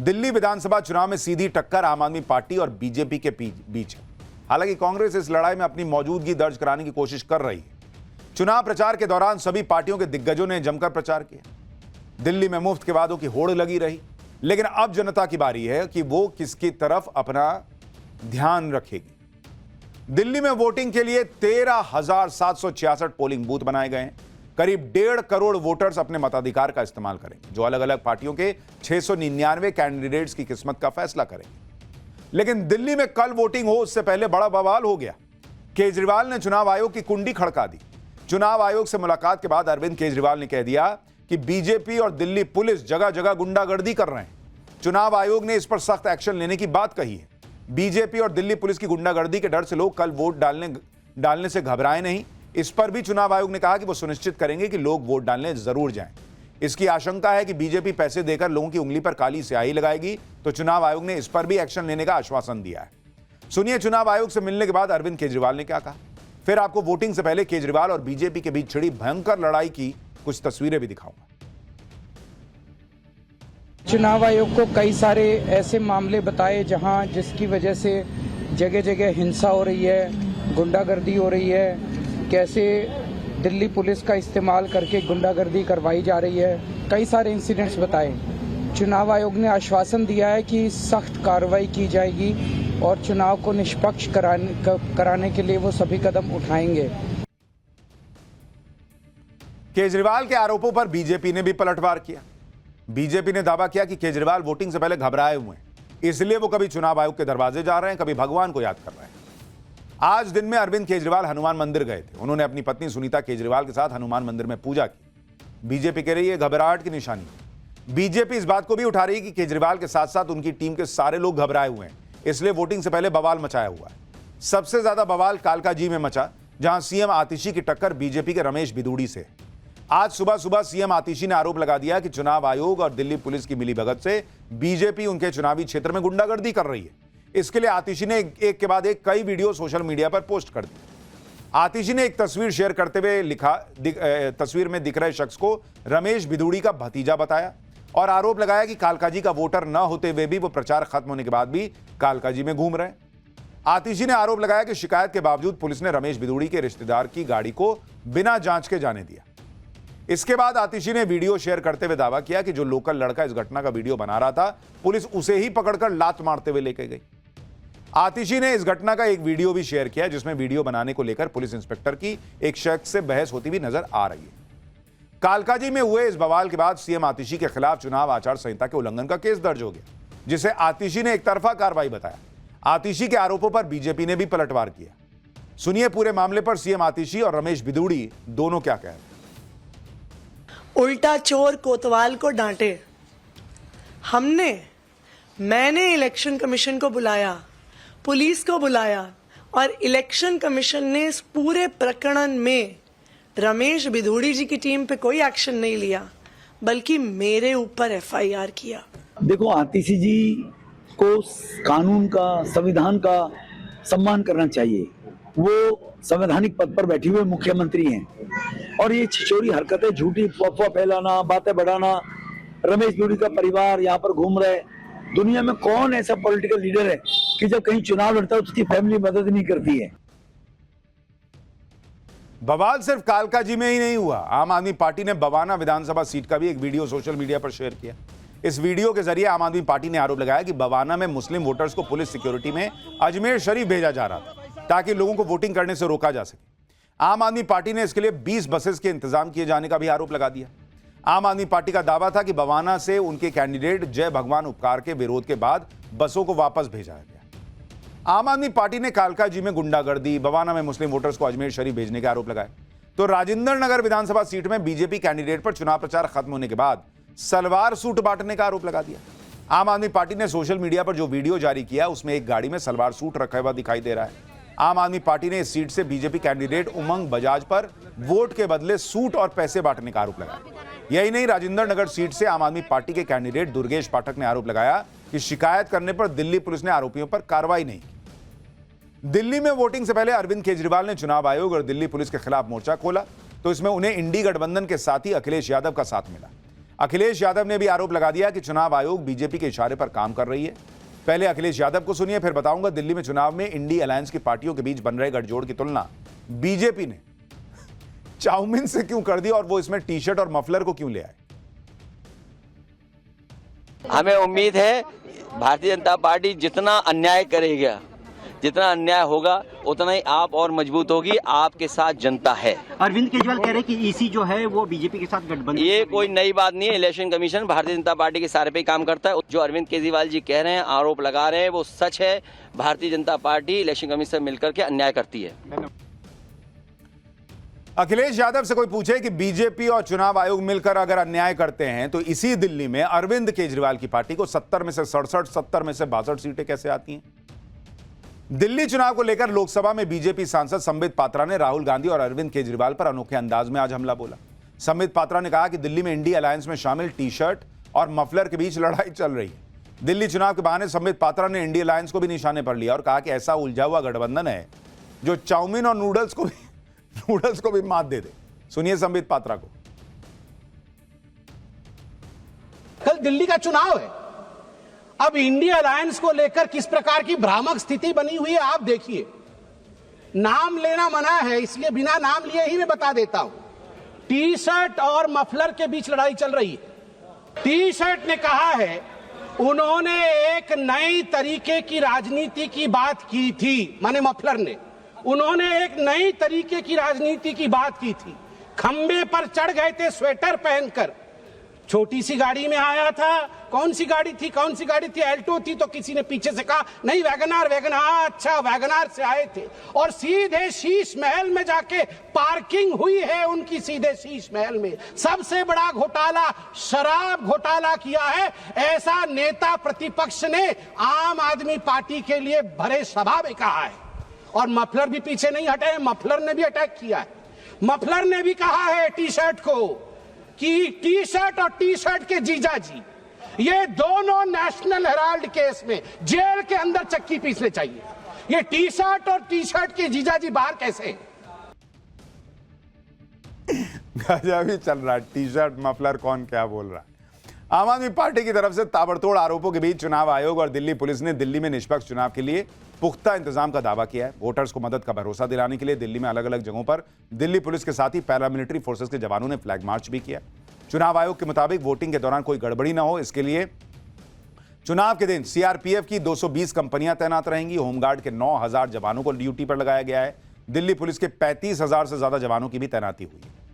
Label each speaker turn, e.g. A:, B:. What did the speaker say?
A: दिल्ली विधानसभा चुनाव में सीधी टक्कर आम आदमी पार्टी और बीजेपी के बीच है। हालांकि कांग्रेस इस लड़ाई में अपनी मौजूदगी दर्ज कराने की कोशिश कर रही है। चुनाव प्रचार के दौरान सभी पार्टियों के दिग्गजों ने जमकर प्रचार किया। दिल्ली में मुफ्त के वादों की होड़ लगी रही, लेकिन अब जनता की बारी है कि वो किसकी तरफ अपना ध्यान रखेगी। दिल्ली में वोटिंग के लिए 13,766 पोलिंग बूथ बनाए गए हैं। करीब 1.5 करोड़ वोटर्स अपने मताधिकार का इस्तेमाल करेंगे, जो अलग अलग पार्टियों के 699 कैंडिडेट्स की किस्मत का फैसला करेंगे। लेकिन दिल्ली में कल वोटिंग हो उससे पहले बड़ा बवाल हो गया। केजरीवाल ने चुनाव आयोग की कुंडी खड़का दी। चुनाव आयोग से मुलाकात के बाद अरविंद केजरीवाल ने कह दिया कि बीजेपी और दिल्ली पुलिस जगह जगह गुंडागर्दी कर रहे हैं। चुनाव आयोग ने इस पर सख्त एक्शन लेने की बात कही है। बीजेपी और दिल्ली पुलिस की गुंडागर्दी के डर से लोग कल वोट डालने से घबराए नहीं। इस पर भी चुनाव आयोग ने कहा कि वो सुनिश्चित करेंगे कि लोग वोट डालने जरूर जाएं। इसकी आशंका है कि बीजेपी पैसे देकर लोगों की उंगली पर काली स्याही लगाएगी, तो चुनाव आयोग ने इस पर भी एक्शन लेने का आश्वासन दिया है। सुनिए चुनाव आयोग से मिलने के बाद अरविंद केजरीवाल ने क्या कहा। फिर आपको वोटिंग से पहले केजरीवाल और बीजेपी के बीच छिड़ी भयंकर लड़ाई की कुछ तस्वीरें भी दिखाऊंगा।
B: चुनाव आयोग को कई सारे ऐसे मामले बताए जहां जिसकी वजह से जगह जगह हिंसा हो रही है, गुंडागर्दी हो रही है, कैसे दिल्ली पुलिस का इस्तेमाल करके गुंडागर्दी करवाई जा रही है। कई सारे इंसिडेंट्स बताए। चुनाव आयोग ने आश्वासन दिया है कि सख्त कार्रवाई की जाएगी और चुनाव को निष्पक्ष कराने के लिए वो सभी कदम उठाएंगे।
A: केजरीवाल के आरोपों पर बीजेपी ने भी पलटवार किया। बीजेपी ने दावा किया कि केजरीवाल वोटिंग से पहले घबराए हुए हैं, इसलिए वो कभी चुनाव आयोग के दरवाजे जा रहे हैं, कभी भगवान को याद कर रहे हैं। आज दिन में अरविंद केजरीवाल हनुमान मंदिर गए थे। उन्होंने अपनी पत्नी सुनीता केजरीवाल के साथ हनुमान मंदिर में पूजा की। बीजेपी कह रही है घबराहट की निशानी है। बीजेपी इस बात को भी उठा रही है कि केजरीवाल के साथ साथ उनकी टीम के सारे लोग घबराए हुए हैं, इसलिए वोटिंग से पहले बवाल मचाया हुआ है। सबसे ज्यादा बवाल कालकाजी में मचा, जहां सीएम आतिशी की टक्कर बीजेपी के रमेश बिदूड़ी से। आज सुबह सुबह सीएम आतिशी ने आरोप लगा दिया कि चुनाव आयोग और दिल्ली पुलिस की मिलीभगत से बीजेपपी उनके चुनावी क्षेत्र में गुंडागर्दी कर रही है। इसके लिए आतिशी ने एक के बाद एक कई वीडियो सोशल मीडिया पर पोस्ट कर दी। आतिशी ने एक तस्वीर शेयर करते हुए लिखा, तस्वीर में दिख रहे शख्स को रमेश बिदूड़ी का भतीजा बताया और आरोप लगाया कि कालकाजी का वोटर न होते हुए भी वो प्रचार खत्म होने के बाद भी कालकाजी में घूम रहे हैं। आतिशी ने आरोप लगाया कि शिकायत के बावजूद पुलिस ने रमेश बिदूड़ी के रिश्तेदार की गाड़ी को बिना जांच के जाने दिया। इसके बाद आतिशी ने वीडियो शेयर करते हुए दावा किया कि जो लोकल लड़का इस घटना का वीडियो बना रहा था, पुलिस उसे ही पकड़कर लात मारते हुए लेके गई। आतिशी ने इस घटना का एक वीडियो भी शेयर किया, जिसमें वीडियो बनाने को लेकर पुलिस इंस्पेक्टर की एक शख्स से बहस होती भी नजर आ रही है। कालकाजी में हुए इस बवाल के बाद सीएम आतिशी के खिलाफ चुनाव आचार संहिता के उल्लंघन का केस दर्ज हो गया, जिसे आतिशी ने एक तरफा कार्रवाई बताया। आतिशी के आरोपों पर बीजेपी ने भी पलटवार किया। सुनिए पूरे मामले पर सीएम आतिशी और रमेश बिदूड़ी दोनों क्या कह रहे हैं।
C: उल्टा चोर कोतवाल को डांटे। मैंने इलेक्शन कमीशन को बुलाया, पुलिस को बुलाया और इलेक्शन कमीशन ने इस पूरे प्रकरण में रमेश बिदूड़ी जी की टीम पे कोई एक्शन नहीं लिया, बल्कि मेरे ऊपर एफआईआर किया।
D: देखो, आतिशी जी को कानून का, संविधान का सम्मान करना चाहिए। वो संवैधानिक पद पर बैठे हुए मुख्यमंत्री हैं और ये छिछोरी हरकतें, झूठी अफवाह फैलाना, बातें बढ़ाना, रमेश बिदूड़ी का परिवार यहाँ पर घूम रहे। दुनिया में कौन ऐसा पॉलिटिकल लीडर है कि जब कहीं चुनाव लड़ता है तो उसकी फैमिली मदद नहीं करती है।
A: बवाल सिर्फ कालकाजी में ही नहीं हुआ। आम आदमी पार्टी ने बवाना विधानसभा सीट का भी एक वीडियो सोशल मीडिया पर शेयर किया। इस वीडियो के जरिए आम आदमी पार्टी ने आरोप लगाया कि बवाना में मुस्लिम वोटर्स को पुलिस सिक्योरिटी में अजमेर शरीफ भेजा जा रहा था, ताकि लोगों को वोटिंग करने से रोका जा सके। आम आदमी पार्टी ने इसके लिए 20 बसेस के इंतजाम किए जाने का भी आरोप लगा दिया। आम आदमी पार्टी का दावा था कि बवाना से उनके कैंडिडेट जय भगवान उपकार के विरोध के बाद बसों को वापस भेजा गया। आम आदमी पार्टी ने कालकाजी में गुंडागर्दी, बवाना में मुस्लिम वोटर्स को अजमेर शरीफ भेजने के आरोप लगाए। तो राजेंद्र नगर विधानसभा सीट में बीजेपी कैंडिडेट पर चुनाव प्रचार खत्म होने के बाद सलवार सूट बांटने का आरोप लगा दिया। आम आदमी पार्टी ने सोशल मीडिया पर जो वीडियो जारी किया, उसमें एक गाड़ी में सलवार सूट रखा हुआ दिखाई दे रहा है। आम आदमी पार्टी ने इस सीट से बीजेपी कैंडिडेट उमंग बजाज पर वोट के बदले सूट और पैसे बांटने का आरोप लगाया। यही नहीं, राजेंद्र नगर सीट से आम आदमी पार्टी के कैंडिडेट दुर्गेश पाठक ने आरोप लगाया कि शिकायत करने पर दिल्ली पुलिस ने आरोपियों पर कार्रवाई नहीं की। दिल्ली में वोटिंग से पहले अरविंद केजरीवाल ने चुनाव आयोग और दिल्ली पुलिस के खिलाफ मोर्चा खोला, तो इसमें उन्हें इंडी गठबंधन के साथी अखिलेश यादव का साथ मिला। अखिलेश यादव ने भी आरोप लगा दिया कि चुनाव आयोग बीजेपी के इशारे पर काम कर रही है। पहले अखिलेश यादव को सुनिए, फिर बताऊंगा दिल्ली में चुनाव में इंडी अलायंस की पार्टियों के बीच बन रहे गठजोड़ की तुलना बीजेपी ने चाउमीन से क्यों कर दी और वो इसमें टी शर्ट और मफलर को क्यों ले आए।
E: हमें उम्मीद है भारतीय जनता पार्टी जितना अन्याय करेगा, जितना अन्याय होगा उतना ही आप और मजबूत होगी। आपके साथ जनता है।
F: अरविंद केजरीवाल कह रहे हैं कि ईसी जो है वो बीजेपी के साथ गठबंधन।
E: ये कोई नई बात नहीं है। Election commission Bharatiya Janata party के सारे पे ही काम करता है। जो अरविंद केजरीवाल जी कह रहे हैं, आरोप लगा रहे हैं, वो सच है। Bharatiya Janata party election commission से मिलकर के अन्याय करती है।
A: अखिलेश यादव से कोई पूछे कि बीजेपी और चुनाव आयोग मिलकर अगर अन्याय करते हैं तो इसी दिल्ली में अरविंद केजरीवाल की पार्टी को 70 में से 67, 70 में से 62 सीटें कैसे आती हैं। दिल्ली चुनाव को लेकर लोकसभा में बीजेपी सांसद संबित पात्रा ने राहुल गांधी और अरविंद केजरीवाल पर अनोखे अंदाज में आज हमला बोला। संबित पात्रा ने कहा कि दिल्ली में इंडी अलायंस में शामिल टी शर्ट और मफलर के बीच लड़ाई चल रही है। दिल्ली चुनाव के बहाने संबित पात्रा ने इंडी अलायंस को भी निशाने पर लिया और कहा कि ऐसा उलझा हुआ गठबंधन है जो चाउमीन और नूडल्स को भी मात दे दे। सुनिए संबित पात्रा को।
G: कल दिल्ली का चुनाव है। अब इंडिया अलायंस को लेकर किस प्रकार की भ्रामक स्थिति बनी हुई है आप देखिए। नाम लेना मना है, इसलिए बिना नाम लिए ही मैं बता देता हूं। टी शर्ट और मफलर के बीच लड़ाई चल रही है। टी शर्ट ने कहा है, उन्होंने एक नई तरीके की राजनीति की बात की थी, माने मफलर ने उन्होंने एक नई तरीके की राजनीति की बात की थी। खंबे पर चढ़ गए थे स्वेटर पहनकर, छोटी सी गाड़ी में आया था। कौन सी गाड़ी थी? एल्टो थी। तो किसी ने पीछे से कहा नहीं वैगनार। अच्छा, वैगनार से आए थे और सीधे शीश महल में जाके पार्किंग हुई है उनकी, सीधे शीश महल में। सबसे बड़ा घोटाला, शराब घोटाला किया है, ऐसा नेता प्रतिपक्ष ने आम आदमी पार्टी के लिए भरे सभा में कहा है। और मफलर भी पीछे नहीं हटे, मफलर ने भी अटैक किया है। मफलर ने भी कहा है टी शर्ट को कि टी शर्ट और टी शर्ट के जीजाजी, ये दोनों नेशनल हेराल्ड केस में जेल के अंदर चक्की पीसने चाहिए। ये टी शर्ट और टी शर्ट के जीजाजी बाहर कैसे?
A: गजब ही चल रहा है। टी शर्ट मफलर कौन क्या बोल रहा है। आम आदमी पार्टी की तरफ से ताबड़तोड़ आरोपों के बीच चुनाव आयोग और दिल्ली पुलिस ने दिल्ली में निष्पक्ष चुनाव के लिए पुख्ता इंतजाम का दावा किया है। वोटर्स को मदद का भरोसा दिलाने के लिए दिल्ली में अलग अलग जगहों पर दिल्ली पुलिस के साथ ही पैरामिलिट्री फोर्सेस के जवानों ने फ्लैग मार्च भी किया। चुनाव आयोग के मुताबिक वोटिंग के दौरान कोई गड़बड़ी ना हो, इसके लिए चुनाव के दिन सीआरपीएफ की 220 कंपनियां तैनात रहेंगी। होमगार्ड के 9000 जवानों को ड्यूटी पर लगाया गया है। दिल्ली पुलिस के 35,000 से ज्यादा जवानों की भी तैनाती हुई है।